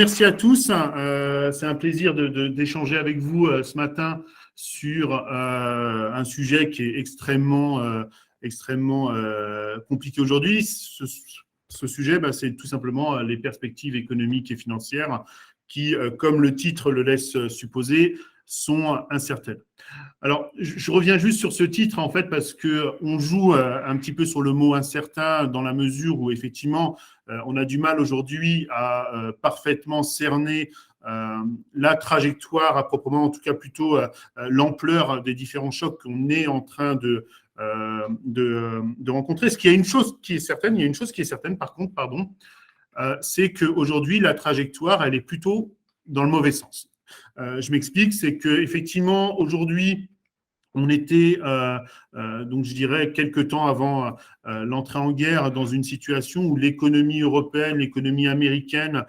merci à tous. C'est un plaisir d'échanger avec vous ce matin sur un sujet qui est extrêmement compliqué aujourd'hui. Ce sujet, c'est tout simplement les perspectives économiques et financières qui, comme le titre le laisse supposer, sont incertaines. Alors, je reviens juste sur ce titre, en fait, parce qu'on joue un petit peu sur le mot incertain dans la mesure où, effectivement, on a du mal aujourd'hui à parfaitement cerner la trajectoire, à proprement, en tout cas plutôt l'ampleur des différents chocs qu'on est en train de rencontrer. Est-ce qu'il y a une chose qui est certaine, par contre, c'est qu'aujourd'hui, la trajectoire, elle est plutôt dans le mauvais sens. Je m'explique, c'est qu'effectivement, aujourd'hui, on était, donc je dirais, quelques temps avant l'entrée en guerre, dans une situation où l'économie européenne, l'économie américaine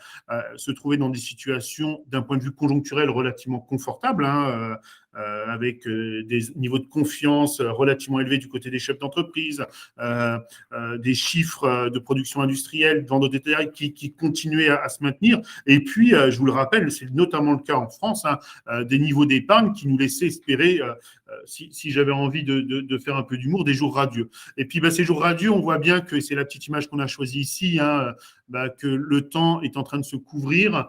se trouvaient dans des situations, d'un point de vue conjoncturel, relativement confortables, avec des niveaux de confiance relativement élevés du côté des chefs d'entreprise, des chiffres de production industrielle, de vente au détail qui continuaient à se maintenir. Et puis, je vous le rappelle, c'est notamment le cas en France, des niveaux d'épargne qui nous laissaient espérer, si j'avais envie de faire un peu d'humour, des jours radieux. Et puis, ces jours radieux, on voit bien que, et c'est la petite image qu'on a choisie ici, que le temps est en train de se couvrir.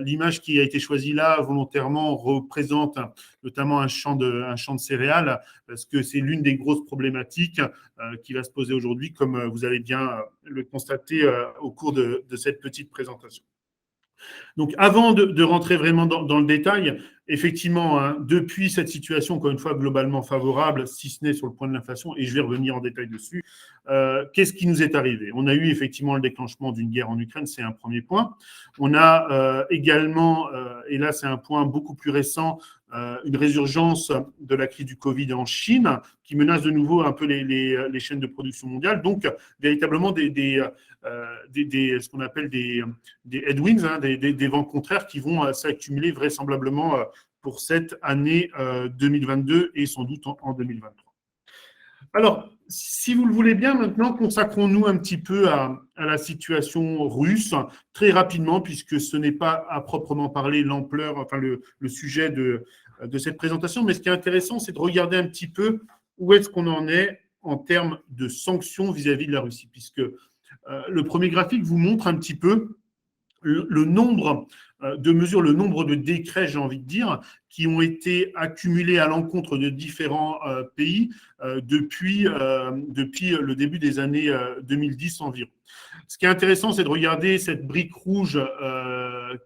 L'image qui a été choisie là, volontairement, représente notamment un champ de céréales, parce que c'est l'une des grosses problématiques qui va se poser aujourd'hui, comme vous allez bien le constater au cours de cette petite présentation. Donc, avant de rentrer vraiment dans le détail, effectivement, depuis cette situation, encore une fois, globalement favorable, si ce n'est sur le point de l'inflation, et je vais revenir en détail dessus, qu'est-ce qui nous est arrivé ? On a eu effectivement le déclenchement d'une guerre en Ukraine, c'est un premier point. On a également, et là c'est un point beaucoup plus récent, une résurgence de la crise du Covid en Chine, qui menace de nouveau un peu les chaînes de production mondiales. Donc, véritablement ce qu'on appelle des headwinds, des vents contraires qui vont s'accumuler vraisemblablement pour cette année 2022 et sans doute en 2023. Alors, si vous le voulez bien, maintenant, consacrons-nous un petit peu à la situation russe, très rapidement, puisque ce n'est pas à proprement parler l'ampleur, enfin le sujet de cette présentation, mais ce qui est intéressant, c'est de regarder un petit peu où est-ce qu'on en est en termes de sanctions vis-à-vis de la Russie, puisque le premier graphique vous montre un petit peu le nombre de mesures, le nombre de décrets, j'ai envie de dire, qui ont été accumulés à l'encontre de différents pays depuis le début des années 2010 environ. Ce qui est intéressant, c'est de regarder cette brique rouge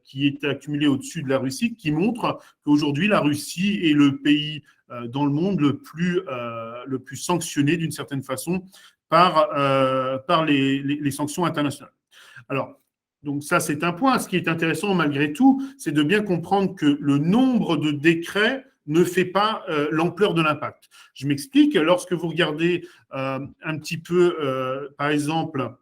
qui est accumulée au-dessus de la Russie, qui montre qu'aujourd'hui, la Russie est le pays dans le monde le plus sanctionné d'une certaine façon par les sanctions internationales. Alors, donc ça, c'est un point. Ce qui est intéressant, malgré tout, c'est de bien comprendre que le nombre de décrets ne fait pas l'ampleur de l'impact. Je m'explique. Lorsque vous regardez un petit peu, par exemple,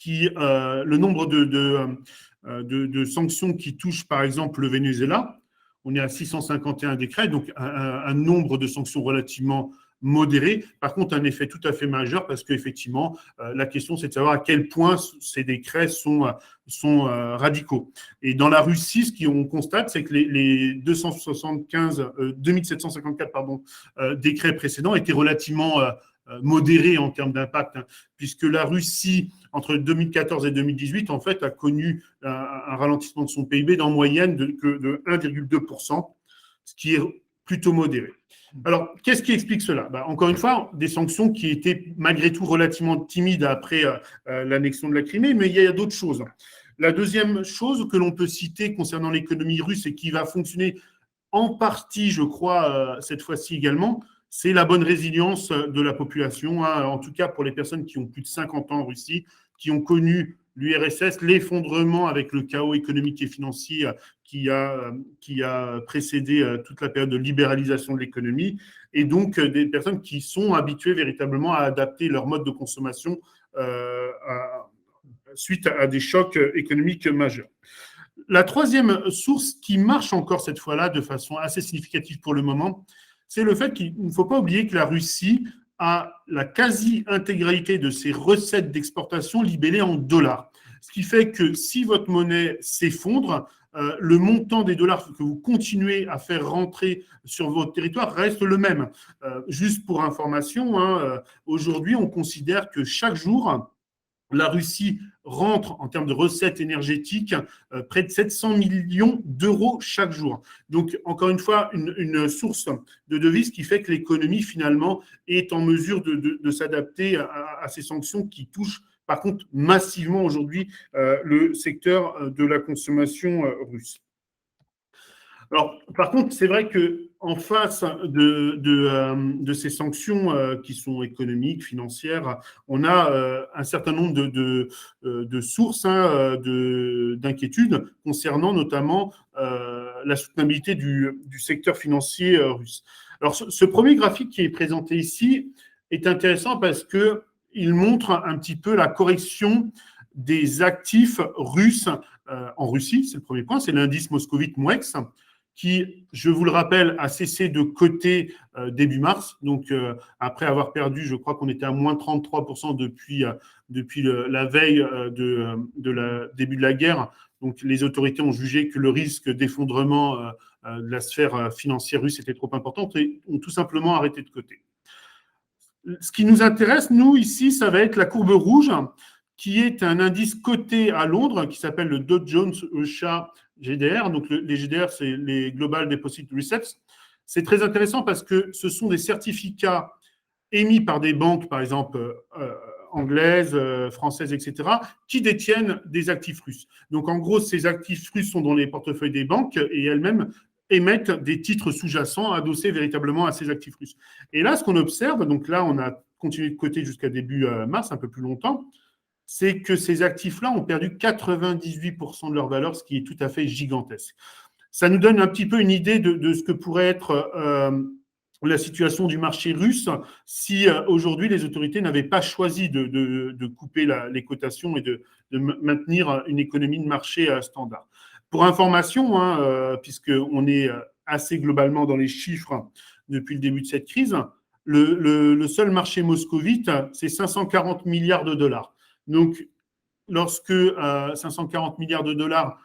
le nombre de sanctions qui touchent, par exemple, le Venezuela, on est à 651 décrets, donc un nombre de sanctions relativement modéré. Par contre, un effet tout à fait majeur parce qu'effectivement, la question, c'est de savoir à quel point ces décrets sont radicaux. Et dans la Russie, ce qu'on constate, c'est que les 2754 décrets précédents étaient relativement modérés en termes d'impact, puisque la Russie, entre 2014 et 2018, en fait, a connu un ralentissement de son PIB d'en moyenne de 1,2%, ce qui est plutôt modéré. Alors, qu'est-ce qui explique cela ? Encore une fois, des sanctions qui étaient malgré tout relativement timides après l'annexion de la Crimée, mais il y a d'autres choses. La deuxième chose que l'on peut citer concernant l'économie russe et qui va fonctionner en partie, je crois, cette fois-ci également, c'est la bonne résilience de la population, en tout cas pour les personnes qui ont plus de 50 ans en Russie, qui ont connu l'URSS, l'effondrement avec le chaos économique et financier qui a précédé toute la période de libéralisation de l'économie, et donc des personnes qui sont habituées véritablement à adapter leur mode de consommation suite à des chocs économiques majeurs. La troisième source qui marche encore cette fois-là de façon assez significative pour le moment, c'est le fait qu'il ne faut pas oublier que la Russie a la quasi-intégralité de ses recettes d'exportation libellées en dollars. Ce qui fait que si votre monnaie s'effondre, le montant des dollars que vous continuez à faire rentrer sur votre territoire reste le même. Juste pour information, hein, aujourd'hui, on considère que chaque jour, la Russie rentre en termes de recettes énergétiques près de 700 millions d'euros chaque jour. Donc, encore une fois, une source de devises qui fait que l'économie, finalement, est en mesure de s'adapter à ces sanctions qui touchent, par contre, massivement aujourd'hui le secteur de la consommation russe. Alors, par contre, c'est vrai qu'en face de ces sanctions qui sont économiques, financières, on a un certain nombre de sources hein, d'inquiétudes concernant notamment la soutenabilité du secteur financier russe. Alors, ce premier graphique qui est présenté ici est intéressant parce qu'il montre un petit peu la correction des actifs russes en Russie. C'est le premier point, c'est l'indice moscovite MOEX qui, je vous le rappelle, a cessé de coter début mars. Donc, après avoir perdu, je crois qu'on était à moins 33% depuis la veille début de la guerre. Donc, les autorités ont jugé que le risque d'effondrement de la sphère financière russe était trop important et ont tout simplement arrêté de coter. Ce qui nous intéresse, nous, ici, ça va être la courbe rouge, qui est un indice coté à Londres, qui s'appelle le Dow Jones USA GDR. Donc, les GDR, c'est les Global Deposit Receipts. C'est très intéressant parce que ce sont des certificats émis par des banques, par exemple, anglaises, françaises, etc., qui détiennent des actifs russes. Donc, en gros, ces actifs russes sont dans les portefeuilles des banques et elles-mêmes émettent des titres sous-jacents adossés véritablement à ces actifs russes. Et là, ce qu'on observe, donc là, on a continué de coter jusqu'à début mars, un peu plus longtemps, c'est que ces actifs-là ont perdu 98% de leur valeur, ce qui est tout à fait gigantesque. Ça nous donne un petit peu une idée de ce que pourrait être la situation du marché russe si aujourd'hui les autorités n'avaient pas choisi de couper les cotations et de maintenir une économie de marché standard. Pour information, hein, puisqu'on est assez globalement dans les chiffres depuis le début de cette crise, le seul marché moscovite, c'est 540 milliards de dollars. Donc, lorsque 540 milliards de dollars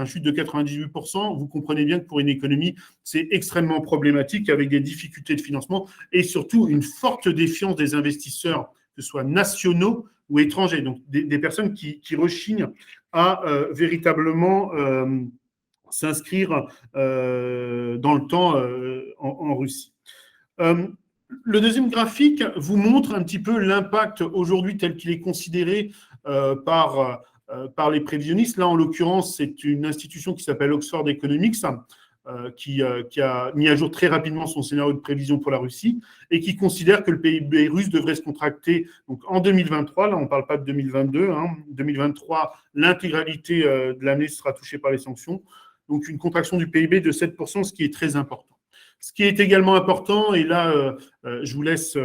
chute de 98%, vous comprenez bien que pour une économie, c'est extrêmement problématique avec des difficultés de financement et surtout une forte défiance des investisseurs, que ce soit nationaux ou étrangers. Donc, des personnes qui rechignent à véritablement s'inscrire dans le temps en Russie. Le deuxième graphique vous montre un petit peu l'impact aujourd'hui tel qu'il est considéré par les prévisionnistes. Là, en l'occurrence, c'est une institution qui s'appelle Oxford Economics qui a mis à jour très rapidement son scénario de prévision pour la Russie et qui considère que le PIB russe devrait se contracter donc, en 2023. Là, on ne parle pas de 2022. Hein. 2023, l'intégralité de l'année sera touchée par les sanctions. Donc, une contraction du PIB de 7%, ce qui est très important. Ce qui est également important, et là, je vous laisse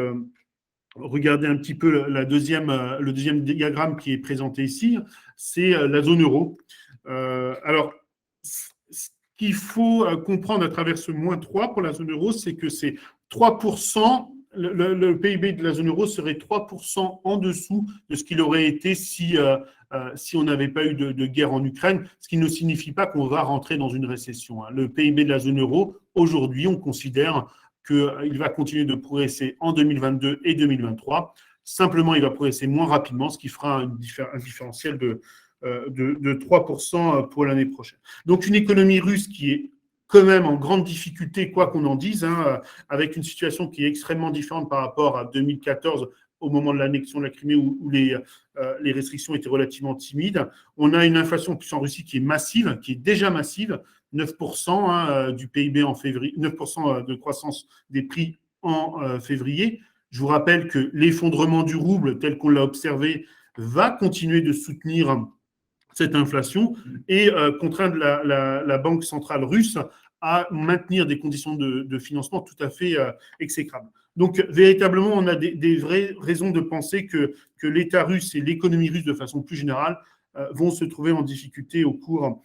regarder un petit peu le deuxième diagramme qui est présenté ici, c'est la zone euro. Alors, ce qu'il faut comprendre à travers ce moins 3 pour la zone euro, c'est que c'est 3%, le PIB de la zone euro serait 3% en dessous de ce qu'il aurait été si on n'avait pas eu de guerre en Ukraine, ce qui ne signifie pas qu'on va rentrer dans une récession. Le PIB de la zone euro, aujourd'hui, on considère qu'il va continuer de progresser en 2022 et 2023. Simplement, il va progresser moins rapidement, ce qui fera un différentiel de 3% pour l'année prochaine. Donc, une économie russe qui est quand même en grande difficulté, quoi qu'on en dise, hein, avec une situation qui est extrêmement différente par rapport à 2014, au moment de l'annexion de la Crimée, où les restrictions étaient relativement timides. On a une inflation plus en Russie qui est massive, qui est déjà massive, 9% hein, du PIB en février, 9% de croissance des prix en février. Je vous rappelle que l'effondrement du rouble, tel qu'on l'a observé, va continuer de soutenir cette inflation et contraindre la Banque centrale russe à maintenir des conditions de financement tout à fait exécrables. Donc, véritablement, on a des vraies raisons de penser que l'État russe et l'économie russe, de façon plus générale, vont se trouver en difficulté au cours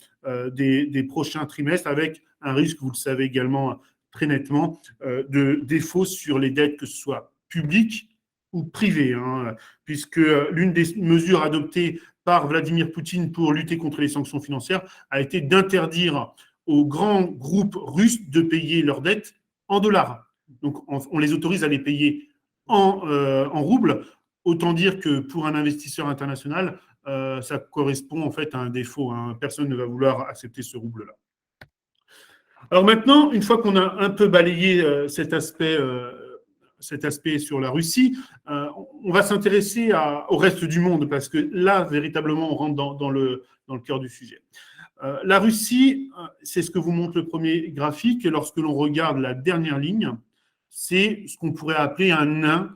des prochains trimestres, avec un risque, vous le savez également très nettement, de défaut sur les dettes, que ce soit publiques ou privée, hein, puisque l'une des mesures adoptées par Vladimir Poutine pour lutter contre les sanctions financières a été d'interdire aux grands groupes russes de payer leurs dettes en dollars. Donc, on les autorise à les payer en roubles. Autant dire que pour un investisseur international, ça correspond en fait à un défaut, hein. Personne ne va vouloir accepter ce rouble-là. Alors maintenant, une fois qu'on a un peu balayé cet aspect sur la Russie, on va s'intéresser au reste du monde, parce que là, véritablement, on rentre dans le cœur du sujet. La Russie, c'est ce que vous montre le premier graphique, et lorsque l'on regarde la dernière ligne, c'est ce qu'on pourrait appeler un nain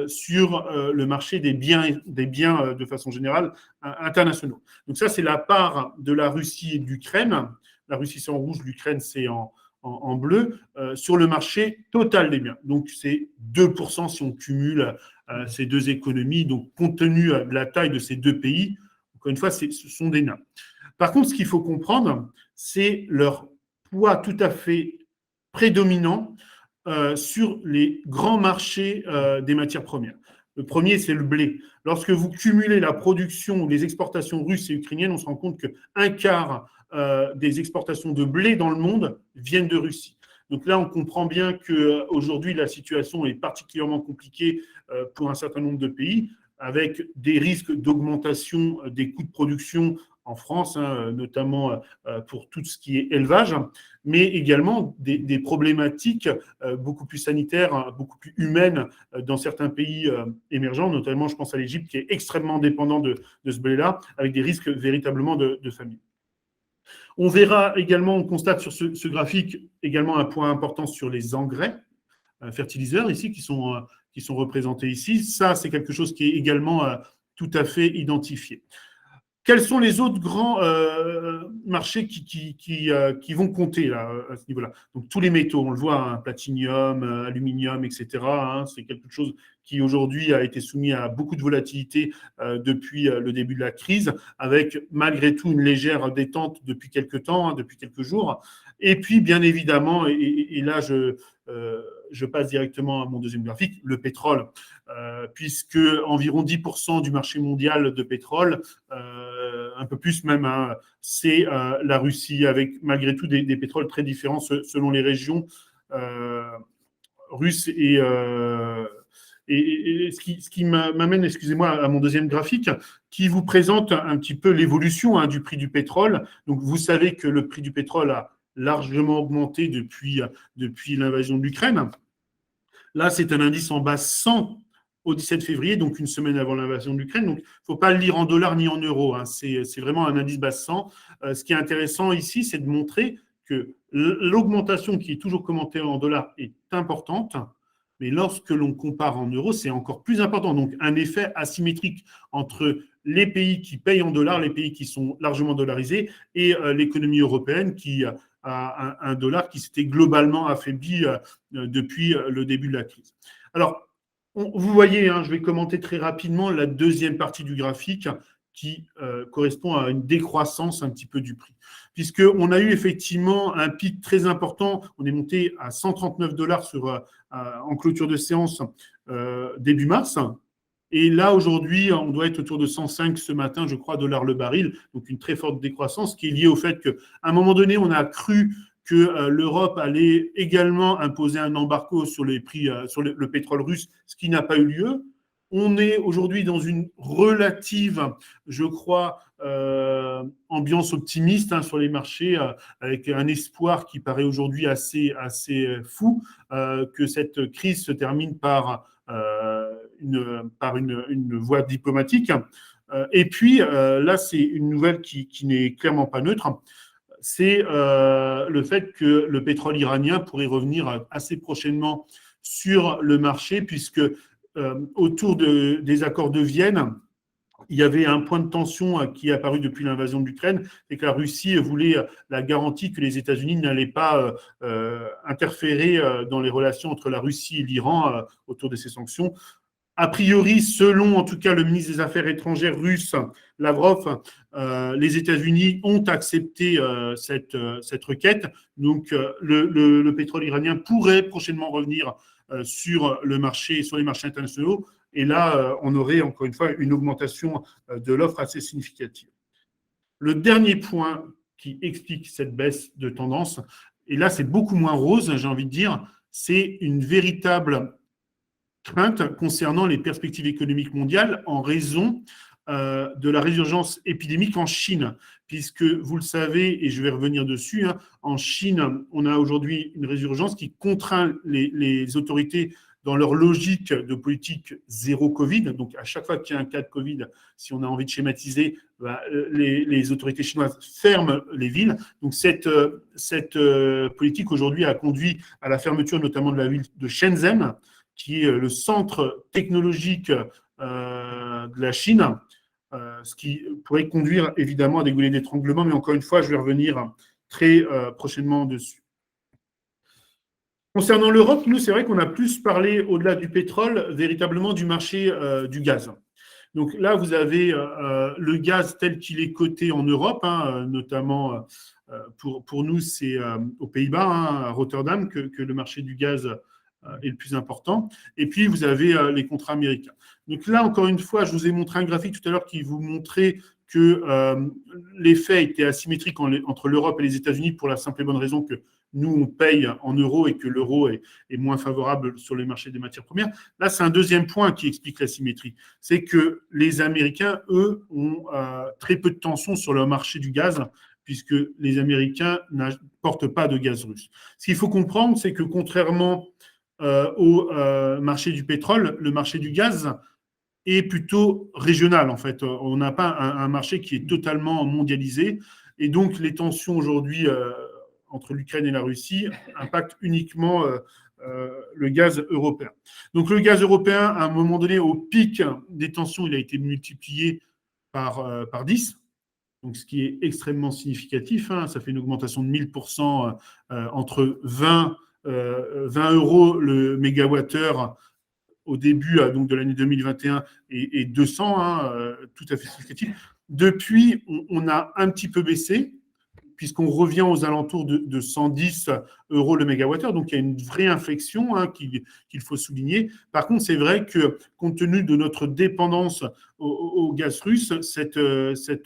sur le marché des biens de façon générale internationaux. Donc ça, c'est la part de la Russie et de l'Ukraine. La Russie, c'est en rouge, l'Ukraine, c'est en bleu, sur le marché total des biens. Donc, c'est 2% si on cumule ces deux économies. Donc, compte tenu de la taille de ces deux pays, encore une fois, ce sont des nains. Par contre, ce qu'il faut comprendre, c'est leur poids tout à fait prédominant sur les grands marchés des matières premières. Le premier, c'est le blé. Lorsque vous cumulez la production ou les exportations russes et ukrainiennes, on se rend compte qu'un quart des exportations de blé dans le monde viennent de Russie. Donc là, on comprend bien qu'aujourd'hui, la situation est particulièrement compliquée pour un certain nombre de pays, avec des risques d'augmentation des coûts de production en France, hein, notamment pour tout ce qui est élevage, mais également des problématiques beaucoup plus sanitaires, beaucoup plus humaines dans certains pays émergents, notamment je pense à l'Égypte qui est extrêmement dépendant de ce blé-là, avec des risques véritablement de famine. On verra également, on constate sur ce graphique également un point important sur les engrais, fertiliseurs ici, qui sont représentés ici. Ça, c'est quelque chose qui est également tout à fait identifié. Quels sont les autres grands marchés qui vont compter là, à ce niveau-là? Donc, tous les métaux, on le voit, hein, platinium, aluminium, etc. Hein, c'est quelque chose qui aujourd'hui a été soumis à beaucoup de volatilité depuis le début de la crise, avec malgré tout une légère détente depuis quelques temps, hein, depuis quelques jours. Et puis, bien évidemment, et là, je passe directement à mon deuxième graphique, le pétrole, puisque environ 10% du marché mondial de pétrole, un peu plus même, hein, c'est la Russie, avec malgré tout des pétroles très différents selon les régions russes. Et ce qui m'amène, excusez-moi, à mon deuxième graphique, qui vous présente un petit peu l'évolution, hein, du prix du pétrole. Donc, vous savez que le prix du pétrole a largement augmenté depuis l'invasion de l'Ukraine. Là, c'est un indice en base 100 au 17 février, donc une semaine avant l'invasion de l'Ukraine. Donc, il ne faut pas le lire en dollars ni en euros, hein. C'est vraiment un indice base 100. Ce qui est intéressant ici, c'est de montrer que l'augmentation qui est toujours commentée en dollars est importante, mais lorsque l'on compare en euros, c'est encore plus important. Donc, un effet asymétrique entre les pays qui payent en dollars, les pays qui sont largement dollarisés, et l'économie européenne qui a un dollar qui s'était globalement affaibli depuis le début de la crise. Alors, vous voyez, hein, je vais commenter très rapidement la deuxième partie du graphique qui correspond à une décroissance un petit peu du prix. Puisqu'on a eu effectivement un pic très important, on est monté à 139 dollars en clôture de séance début mars. Et là, aujourd'hui, on doit être autour de 105 ce matin, je crois, dollars le baril. Donc, une très forte décroissance qui est liée au fait qu'à un moment donné, on a cru que l'Europe allait également imposer un embargo sur les prix, sur le pétrole russe, ce qui n'a pas eu lieu. On est aujourd'hui dans une relative, je crois, ambiance optimiste, hein, sur les marchés, avec un espoir qui paraît aujourd'hui assez fou, que cette crise se termine par une voie diplomatique. Et puis, là, c'est une nouvelle qui n'est clairement pas neutre. C'est le fait que le pétrole iranien pourrait revenir assez prochainement sur le marché, puisque autour des accords de Vienne, il y avait un point de tension qui est apparu depuis l'invasion de l'Ukraine, c'est que la Russie voulait la garantie que les États-Unis n'allaient pas interférer dans les relations entre la Russie et l'Iran autour de ces sanctions. A priori, selon en tout cas le ministre des Affaires étrangères russe, Lavrov, les États-Unis ont accepté cette requête. Donc, le pétrole iranien pourrait prochainement revenir sur les marchés internationaux. Et là, on aurait encore une fois une augmentation de l'offre assez significative. Le dernier point qui explique cette baisse de tendance, et là c'est beaucoup moins rose, j'ai envie de dire, c'est une véritable crainte concernant les perspectives économiques mondiales en raison de la résurgence épidémique en Chine, puisque vous le savez, et je vais revenir dessus, hein, en Chine, on a aujourd'hui une résurgence qui contraint les autorités dans leur logique de politique zéro Covid. Donc, à chaque fois qu'il y a un cas de Covid, si on a envie de schématiser, bah, les autorités chinoises ferment les villes. Donc, cette politique aujourd'hui a conduit à la fermeture notamment de la ville de Shenzhen, qui est le centre technologique de la Chine, ce qui pourrait conduire évidemment à des goulets d'étranglement, mais encore une fois, je vais revenir très prochainement dessus. Concernant l'Europe, nous, c'est vrai qu'on a plus parlé, au-delà du pétrole, véritablement du marché du gaz. Donc là, vous avez le gaz tel qu'il est coté en Europe, hein, notamment pour nous, c'est aux Pays-Bas, hein, à Rotterdam, que le marché du gaz est le plus important. Et puis, vous avez les contrats américains. Donc là, encore une fois, je vous ai montré un graphique tout à l'heure qui vous montrait que l'effet était asymétrique entre l'Europe et les États-Unis pour la simple et bonne raison que nous, on paye en euros et que l'euro est moins favorable sur les marchés des matières premières. Là, c'est un deuxième point qui explique l'asymétrie. C'est que les Américains, eux, ont très peu de tension sur le marché du gaz, puisque les Américains n'apportent pas de gaz russe. Ce qu'il faut comprendre, c'est que contrairement au marché du pétrole, le marché du gaz est plutôt régional, en fait. On n'a pas un marché qui est totalement mondialisé. Et donc, les tensions aujourd'hui entre l'Ukraine et la Russie impactent uniquement le gaz européen. Donc, le gaz européen, à un moment donné, au pic des tensions, il a été multiplié par 10. Donc, ce qui est extrêmement significatif, hein. Ça fait une augmentation de 1000% entre 20 euros le mégawattheure au début donc, de l'année 2021 et 200, hein, tout à fait significatif. Depuis, on a un petit peu baissé, puisqu'on revient aux alentours de 110 euros le mégawattheure. Donc, il y a une vraie inflexion hein, qu'il faut souligner. Par contre, c'est vrai que, compte tenu de notre dépendance au gaz russe, cette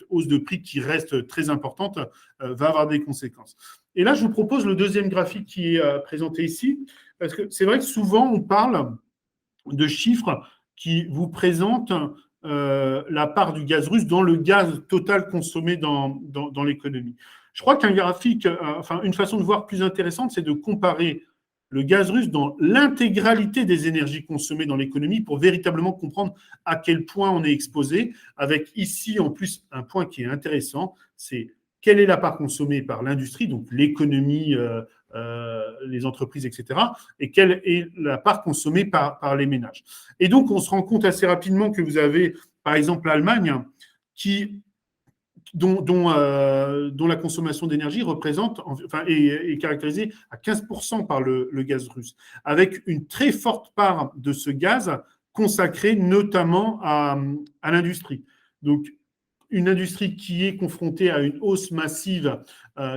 hausse de prix qui reste très importante va avoir des conséquences. Et là, je vous propose le deuxième graphique qui est présenté ici, parce que c'est vrai que souvent, on parle de chiffres qui vous présentent la part du gaz russe dans le gaz total consommé dans l'économie. Je crois qu'un graphique, une façon de voir plus intéressante, c'est de comparer le gaz russe dans l'intégralité des énergies consommées dans l'économie pour véritablement comprendre à quel point on est exposé, avec ici en plus un point qui est intéressant, c'est quelle est la part consommée par l'industrie, donc l'économie, les entreprises, etc., et quelle est la part consommée par les ménages. Et donc, on se rend compte assez rapidement que vous avez, par exemple, l'Allemagne, dont la consommation d'énergie est caractérisée à 15% par le gaz russe, avec une très forte part de ce gaz consacrée notamment à l'industrie. Donc, une industrie qui est confrontée à une hausse massive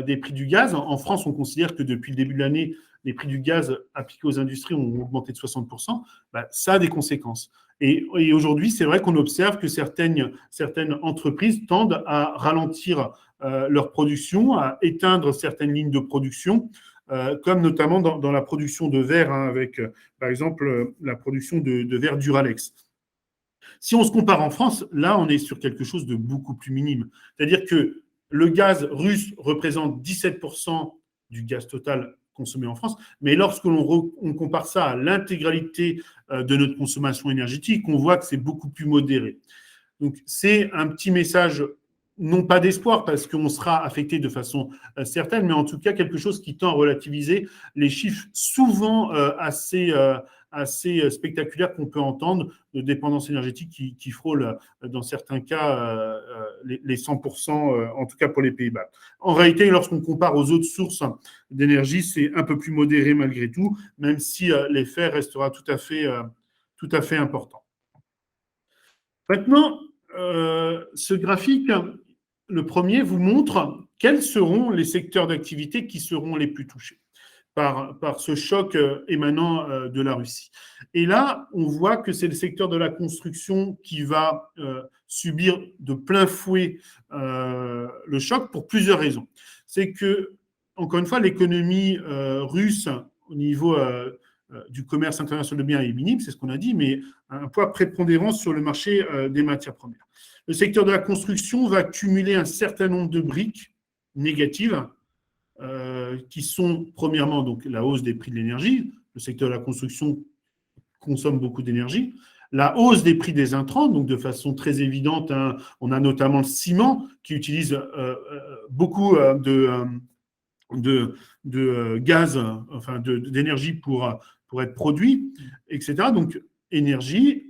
des prix du gaz. En France, on considère que depuis le début de l'année, les prix du gaz appliqués aux industries ont augmenté de 60%. Ça a des conséquences. Et aujourd'hui, c'est vrai qu'on observe que certaines entreprises tendent à ralentir leur production, à éteindre certaines lignes de production, comme notamment dans la production de verre, hein, avec, par exemple, la production de verre Duralex. Si on se compare en France, là, on est sur quelque chose de beaucoup plus minime. C'est-à-dire que le gaz russe représente 17% du gaz total consommé en France, mais lorsque l'on compare ça à l'intégralité de notre consommation énergétique, on voit que c'est beaucoup plus modéré. Donc, c'est un petit message, non pas d'espoir, parce qu'on sera affecté de façon certaine, mais en tout cas quelque chose qui tend à relativiser les chiffres souvent assez spectaculaires qu'on peut entendre de dépendance énergétique qui frôle dans certains cas les 100%, en tout cas pour les Pays-Bas. En réalité, lorsqu'on compare aux autres sources d'énergie, c'est un peu plus modéré malgré tout, même si l'effet restera tout à fait important. Maintenant, ce graphique, le premier, vous montre quels seront les secteurs d'activité qui seront les plus touchés par ce choc émanant de la Russie. Et là, on voit que c'est le secteur de la construction qui va subir de plein fouet le choc pour plusieurs raisons. C'est que, encore une fois, l'économie russe au niveau du commerce international de biens est minime, c'est ce qu'on a dit, mais un poids prépondérant sur le marché des matières premières. Le secteur de la construction va cumuler un certain nombre de briques négatives qui sont premièrement donc la hausse des prix de l'énergie. Le secteur de la construction consomme beaucoup d'énergie. La hausse des prix des intrants, donc de façon très évidente, hein, on a notamment le ciment qui utilise beaucoup de gaz, enfin d'énergie pour être produit, etc. Donc énergie,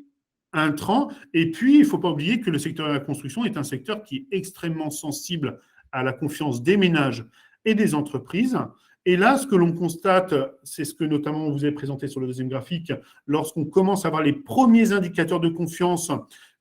intrants. Et puis, il ne faut pas oublier que le secteur de la construction est un secteur qui est extrêmement sensible à la confiance des ménages et des entreprises. Et là, ce que l'on constate, c'est ce que notamment on vous a présenté sur le deuxième graphique, lorsqu'on commence à avoir les premiers indicateurs de confiance,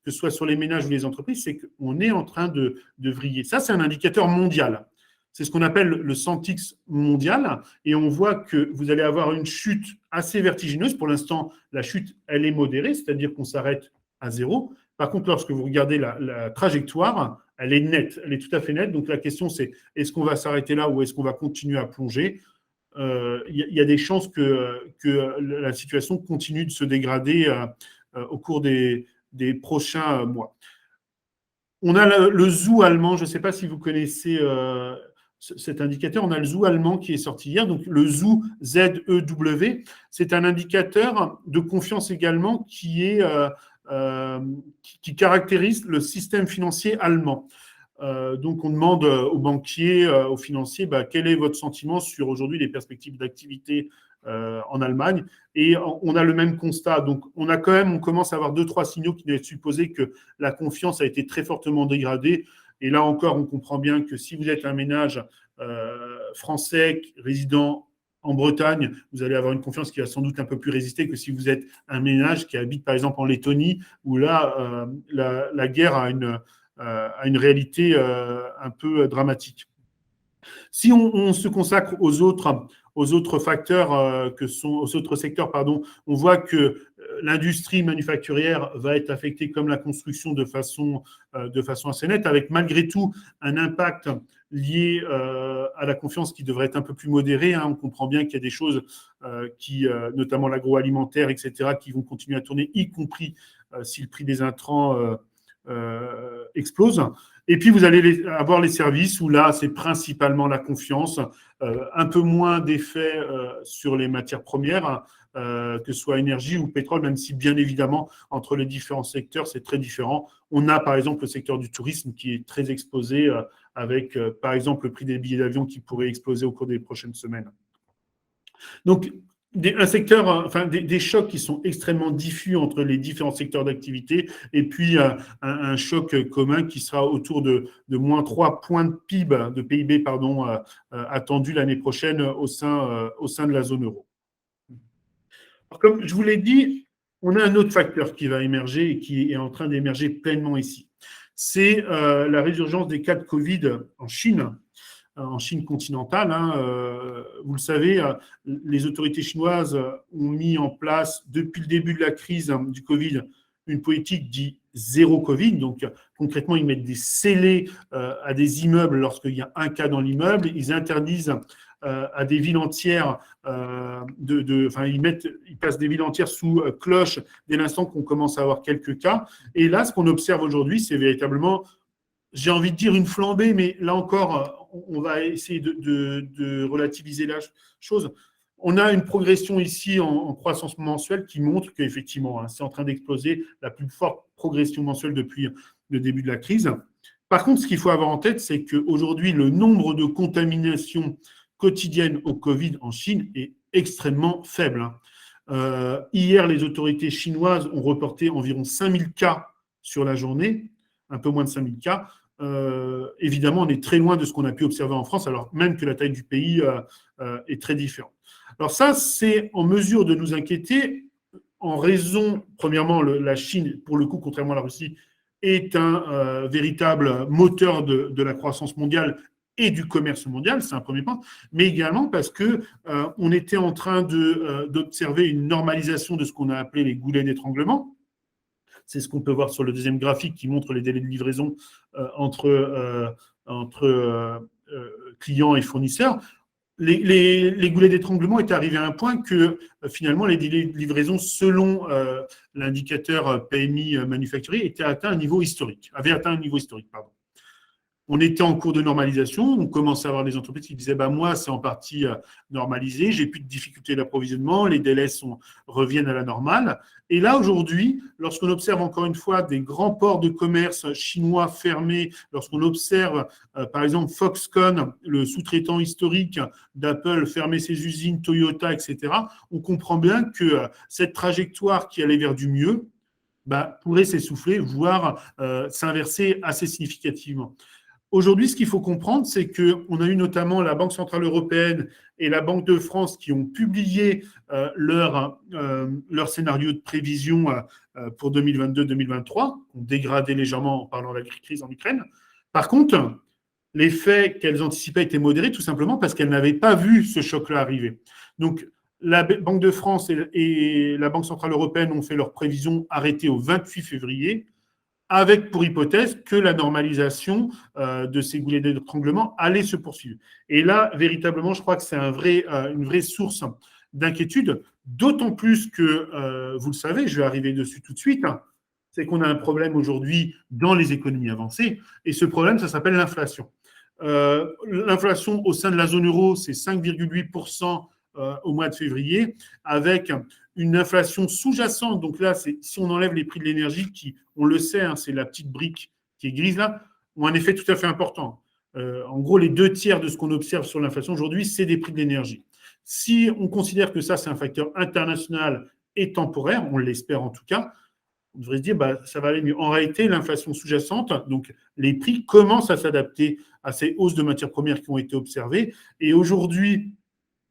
que ce soit sur les ménages ou les entreprises, c'est qu'on est en train de vriller. Ça, c'est un indicateur mondial. C'est ce qu'on appelle le Sentix mondial. Et on voit que vous allez avoir une chute assez vertigineuse. Pour l'instant, la chute, elle est modérée, c'est-à-dire qu'on s'arrête à zéro. Par contre, lorsque vous regardez la trajectoire, elle est nette, elle est tout à fait nette. Donc la question, c'est est-ce qu'on va s'arrêter là ou est-ce qu'on va continuer à plonger ? Y a des chances que la situation continue de se dégrader au cours des prochains mois. On a le ZOO allemand, je ne sais pas si vous connaissez cet indicateur, on a le ZOO allemand qui est sorti hier, donc le ZOO, Z-E-W, c'est un indicateur de confiance également qui caractérise le système financier allemand. Donc on demande aux banquiers, aux financiers, quel est votre sentiment sur aujourd'hui les perspectives d'activité en Allemagne, et on a le même constat. Donc on commence à avoir 2-3 signaux qui laissent supposer que la confiance a été très fortement dégradée. Et là encore, on comprend bien que si vous êtes un ménage français résident en Bretagne, vous allez avoir une confiance qui va sans doute un peu plus résister que si vous êtes un ménage qui habite par exemple en Lettonie, où là, la guerre a une réalité un peu dramatique. Si on se consacre aux autres facteurs aux autres secteurs, on voit que l'industrie manufacturière va être affectée comme la construction de façon assez nette, avec malgré tout un impact lié à la confiance qui devrait être un peu plus modéré. On comprend bien qu'il y a des choses notamment l'agroalimentaire, etc., qui vont continuer à tourner, y compris si le prix des intrants explose. Et puis, vous allez avoir les services où là, c'est principalement la confiance, un peu moins d'effet sur les matières premières, que ce soit énergie ou pétrole, même si, bien évidemment, entre les différents secteurs, c'est très différent. On a, par exemple, le secteur du tourisme qui est très exposé avec, par exemple, le prix des billets d'avion qui pourrait exploser au cours des prochaines semaines. Donc, des chocs qui sont extrêmement diffus entre les différents secteurs d'activité, et puis un choc commun qui sera autour de moins 3 points de PIB, attendu l'année prochaine au sein de la zone euro. Alors, comme je vous l'ai dit, on a un autre facteur qui va émerger et qui est en train d'émerger pleinement ici. C'est la résurgence des cas de Covid en Chine continentale. Vous le savez, les autorités chinoises ont mis en place, depuis le début de la crise du Covid, une politique dite zéro Covid. Donc, concrètement, ils mettent des scellés à des immeubles lorsqu'il y a un cas dans l'immeuble. Ils interdisent à des villes entières ils passent des villes entières sous cloche dès l'instant qu'on commence à avoir quelques cas. Et là, ce qu'on observe aujourd'hui, c'est véritablement, j'ai envie de dire une flambée, mais là encore, on va essayer de relativiser la chose. On a une progression ici en croissance mensuelle qui montre qu'effectivement, c'est en train d'exploser, la plus forte progression mensuelle depuis le début de la crise. Par contre, ce qu'il faut avoir en tête, c'est qu'aujourd'hui, le nombre de contaminations quotidiennes au Covid en Chine est extrêmement faible. Hier, les autorités chinoises ont reporté environ 5000 cas sur la journée, un peu moins de 5000 cas. Évidemment, on est très loin de ce qu'on a pu observer en France, alors même que la taille du pays est très différente. Alors ça, c'est en mesure de nous inquiéter en raison, premièrement, la Chine, pour le coup, contrairement à la Russie, est un véritable moteur de la croissance mondiale et du commerce mondial, c'est un premier point, mais également parce que on était en train d'observer une normalisation de ce qu'on a appelé les goulets d'étranglement. C'est ce qu'on peut voir sur le deuxième graphique qui montre les délais de livraison entre clients et fournisseurs. Les goulets d'étranglement étaient arrivés à un point que finalement les délais de livraison, selon l'indicateur PMI manufacturier, avaient atteint un niveau historique. Pardon. On était en cours de normalisation, on commençait à avoir des entreprises qui disaient moi, c'est en partie normalisé, j'ai plus de difficultés d'approvisionnement, les délais reviennent à la normale. Et là, aujourd'hui, lorsqu'on observe encore une fois des grands ports de commerce chinois fermés, lorsqu'on observe par exemple Foxconn, le sous-traitant historique d'Apple, fermer ses usines, Toyota, etc., on comprend bien que cette trajectoire qui allait vers du mieux pourrait s'essouffler, voire s'inverser assez significativement. Aujourd'hui, ce qu'il faut comprendre, c'est qu'on a eu notamment la Banque centrale européenne et la Banque de France qui ont publié leur scénario de prévision pour 2022-2023, ont dégradé légèrement en parlant de la crise en Ukraine. Par contre, les faits qu'elles anticipaient étaient modérés tout simplement parce qu'elles n'avaient pas vu ce choc-là arriver. Donc, la Banque de France et la Banque centrale européenne ont fait leurs prévisions arrêtées au 28 février, avec pour hypothèse que la normalisation de ces goulets d'étranglement allait se poursuivre. Et là, véritablement, je crois que c'est une vraie source d'inquiétude, d'autant plus que, vous le savez, je vais arriver dessus tout de suite, c'est qu'on a un problème aujourd'hui dans les économies avancées, et ce problème, ça s'appelle l'inflation. L'inflation au sein de la zone euro, c'est 5,8% au mois de février, avec une inflation sous-jacente. Donc là, si on enlève les prix de l'énergie, qui, on le sait, c'est la petite brique qui est grise là, ont un effet tout à fait important. En gros, les 2/3 de ce qu'on observe sur l'inflation aujourd'hui, c'est des prix de l'énergie. Si on considère que ça, c'est un facteur international et temporaire, on l'espère en tout cas, on devrait se dire ça va aller mieux. En réalité, l'inflation sous-jacente, donc les prix commencent à s'adapter à ces hausses de matières premières qui ont été observées. Et aujourd'hui,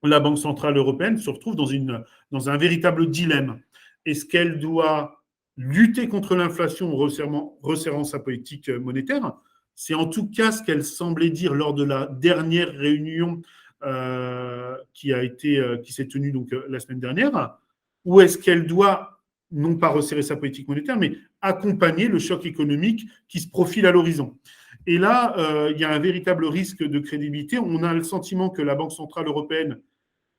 la Banque centrale européenne se retrouve dans un véritable dilemme. Est-ce qu'elle doit lutter contre l'inflation en resserrant sa politique monétaire? C'est en tout cas ce qu'elle semblait dire lors de la dernière réunion qui s'est tenue donc la semaine dernière. Ou est-ce qu'elle doit non pas resserrer sa politique monétaire, mais accompagner le choc économique qui se profile à l'horizon? Et là, il y a un véritable risque de crédibilité. On a le sentiment que la Banque centrale européenne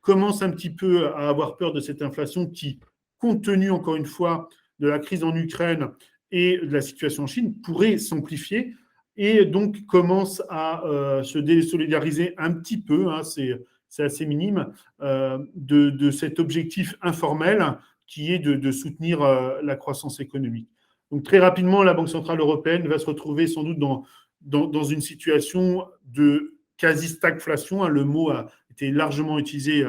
commence un petit peu à avoir peur de cette inflation qui, compte tenu encore une fois de la crise en Ukraine et de la situation en Chine, pourrait s'amplifier et donc commence à se désolidariser un petit peu, c'est assez minime, de cet objectif informel qui est de soutenir la croissance économique. Donc très rapidement, la Banque centrale européenne va se retrouver sans doute dans une situation de quasi-stagflation. Le mot a été largement utilisé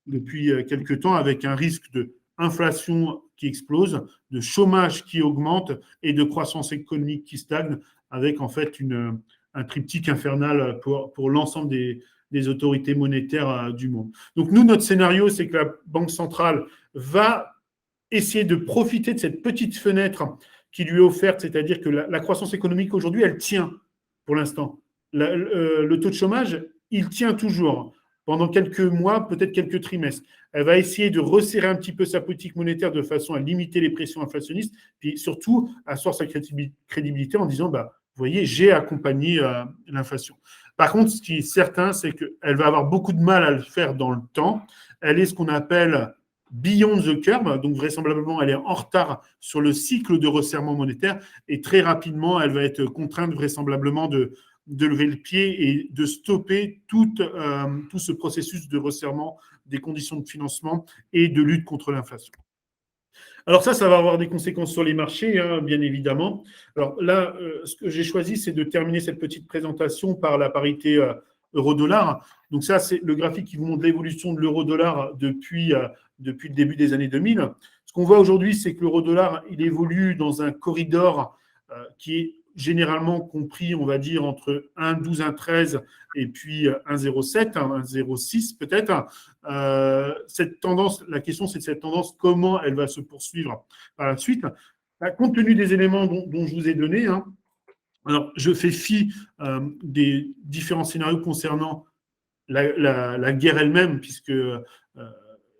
depuis quelques temps, avec un risque d'inflation qui explose, de chômage qui augmente et de croissance économique qui stagne, avec en fait un triptyque infernal pour l'ensemble des autorités monétaires du monde. Donc nous, notre scénario, c'est que la Banque centrale va essayer de profiter de cette petite fenêtre qui lui est offerte, c'est-à-dire que la croissance économique aujourd'hui, elle tient pour l'instant. Le taux de chômage, il tient toujours pendant quelques mois, peut-être quelques trimestres. Elle va essayer de resserrer un petit peu sa politique monétaire de façon à limiter les pressions inflationnistes, puis surtout asseoir sa crédibilité en disant, vous voyez, j'ai accompagné l'inflation. Par contre, ce qui est certain, c'est qu'elle va avoir beaucoup de mal à le faire dans le temps. Elle est ce qu'on appelle beyond the curve, donc vraisemblablement, elle est en retard sur le cycle de resserrement monétaire et très rapidement, elle va être contrainte vraisemblablement de lever le pied et de stopper tout ce processus de resserrement des conditions de financement et de lutte contre l'inflation. Alors ça va avoir des conséquences sur les marchés, bien évidemment. Alors là, ce que j'ai choisi, c'est de terminer cette petite présentation par la parité euro-dollar. Donc ça, c'est le graphique qui vous montre l'évolution de l'euro-dollar depuis le début des années 2000. Ce qu'on voit aujourd'hui, c'est que l'euro-dollar, il évolue dans un corridor qui est généralement compris, on va dire, entre 1,12, 1,13 et puis 1,07, 1,06 peut-être. Cette tendance, la question, c'est de cette tendance, comment elle va se poursuivre par la suite. Compte tenu des éléments dont je vous ai donnés, hein, alors je fais fi des différents scénarios concernant la guerre elle-même, puisque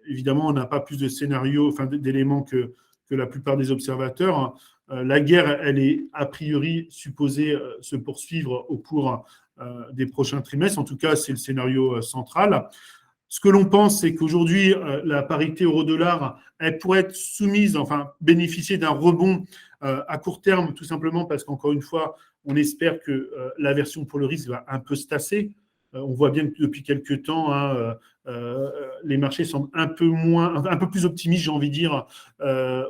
évidemment, on n'a pas plus de scénarios, enfin d'éléments que la plupart des observateurs. La guerre, elle est a priori supposée se poursuivre au cours des prochains trimestres. En tout cas, c'est le scénario central. Ce que l'on pense, c'est qu'aujourd'hui, la parité euro-dollar, elle pourrait être soumise, enfin, bénéficier d'un rebond à court terme, tout simplement parce qu'encore une fois, on espère que l'aversion pour le risque va un peu se tasser. On voit bien que depuis quelques temps, hein, les marchés semblent un peu plus optimistes, j'ai envie de dire,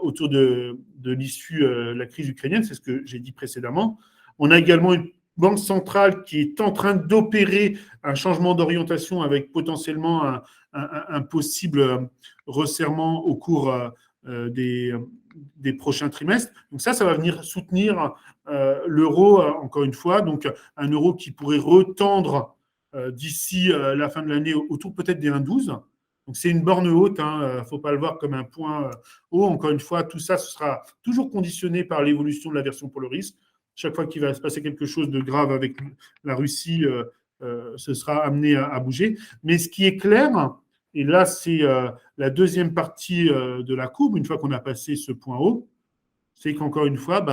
autour de l'issue de la crise ukrainienne. C'est ce que j'ai dit précédemment. On a également une banque centrale qui est en train d'opérer un changement d'orientation avec potentiellement un possible resserrement au cours des prochains trimestres. Donc ça va venir soutenir l'euro, encore une fois, donc un euro qui pourrait retendre d'ici la fin de l'année autour peut-être des 1,12. Donc c'est une borne haute, il ne faut pas le voir comme un point haut. Encore une fois, tout ça ce sera toujours conditionné par l'évolution de l'aversion pour le risque. Chaque fois qu'il va se passer quelque chose de grave avec la Russie, ce sera amené à bouger. Mais ce qui est clair, et là c'est la deuxième partie de la courbe, une fois qu'on a passé ce point haut, c'est qu'encore une fois,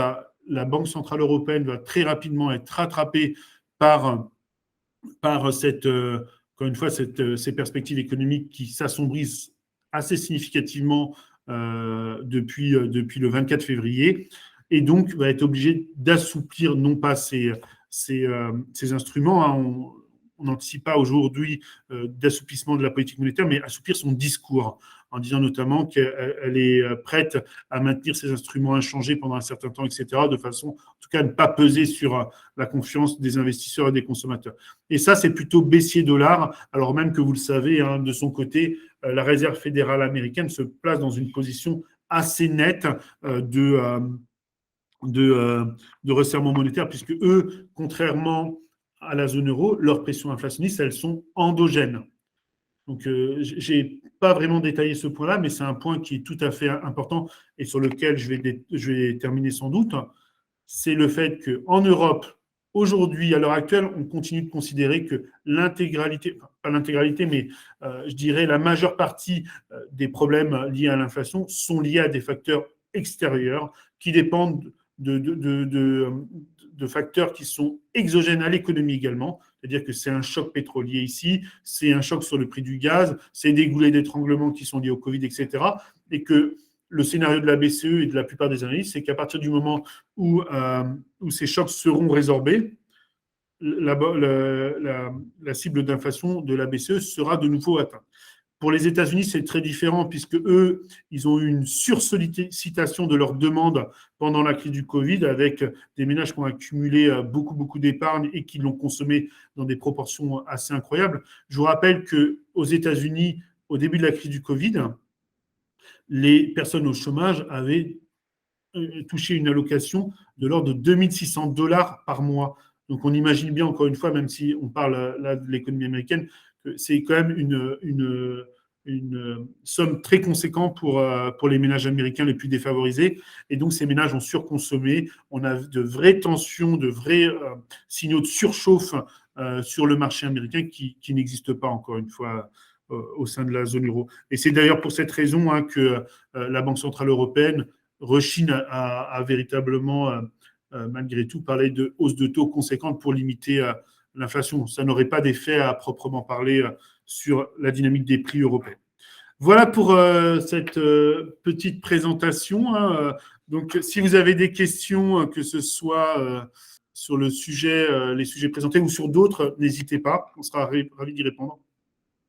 la Banque centrale européenne va très rapidement être rattrapée par cette, encore une fois, ces perspectives économiques qui s'assombrissent assez significativement depuis le 24 février, et donc va être obligé d'assouplir non pas ces instruments, hein, on n'anticipe pas aujourd'hui d'assouplissement de la politique monétaire, mais assouplir son discours, en disant notamment qu'elle est prête à maintenir ses instruments inchangés pendant un certain temps, etc., de façon, en tout cas, à ne pas peser sur la confiance des investisseurs et des consommateurs. Et ça, c'est plutôt baissier dollar, alors même que vous le savez, hein, de son côté, la Réserve fédérale américaine se place dans une position assez nette de resserrement monétaire, puisque eux, contrairement à la zone euro, leurs pressions inflationnistes, elles sont endogènes. Donc, je n'ai pas vraiment détaillé ce point-là, mais c'est un point qui est tout à fait important et sur lequel je vais terminer sans doute. C'est le fait qu'en Europe, aujourd'hui, à l'heure actuelle, on continue de considérer que l'intégralité, enfin, pas l'intégralité, mais je dirais la majeure partie des problèmes liés à l'inflation sont liés à des facteurs extérieurs qui dépendent de facteurs qui sont exogènes à l'économie également. C'est-à-dire que c'est un choc pétrolier ici, c'est un choc sur le prix du gaz, c'est des goulets d'étranglement qui sont liés au Covid, etc. Et que le scénario de la BCE et de la plupart des analystes, c'est qu'à partir du moment où ces chocs seront résorbés, la cible d'inflation de la BCE sera de nouveau atteinte. Pour les États-Unis, c'est très différent puisque eux, ils ont eu une sursollicitation de leurs demandes pendant la crise du Covid avec des ménages qui ont accumulé beaucoup d'épargne et qui l'ont consommé dans des proportions assez incroyables. Je vous rappelle qu'aux États-Unis, au début de la crise du Covid, les personnes au chômage avaient touché une allocation de l'ordre de 2 600 $ par mois. Donc on imagine bien, encore une fois, même si on parle là de l'économie américaine, c'est quand même une somme très conséquente pour les ménages américains les plus défavorisés. Et donc, ces ménages ont surconsommé. On a de vraies tensions, de vrais signaux de surchauffe sur le marché américain qui n'existent pas, encore une fois, au sein de la zone euro. Et c'est d'ailleurs pour cette raison hein, que la Banque centrale européenne rechigne à véritablement, malgré tout, parler de hausse de taux conséquente pour limiter l'inflation. Ça n'aurait pas d'effet à proprement parler sur la dynamique des prix européens. Voilà pour cette petite présentation. Hein. Donc, si vous avez des questions, que ce soit sur le sujet, les sujets présentés ou sur d'autres, n'hésitez pas. On sera ravis d'y répondre.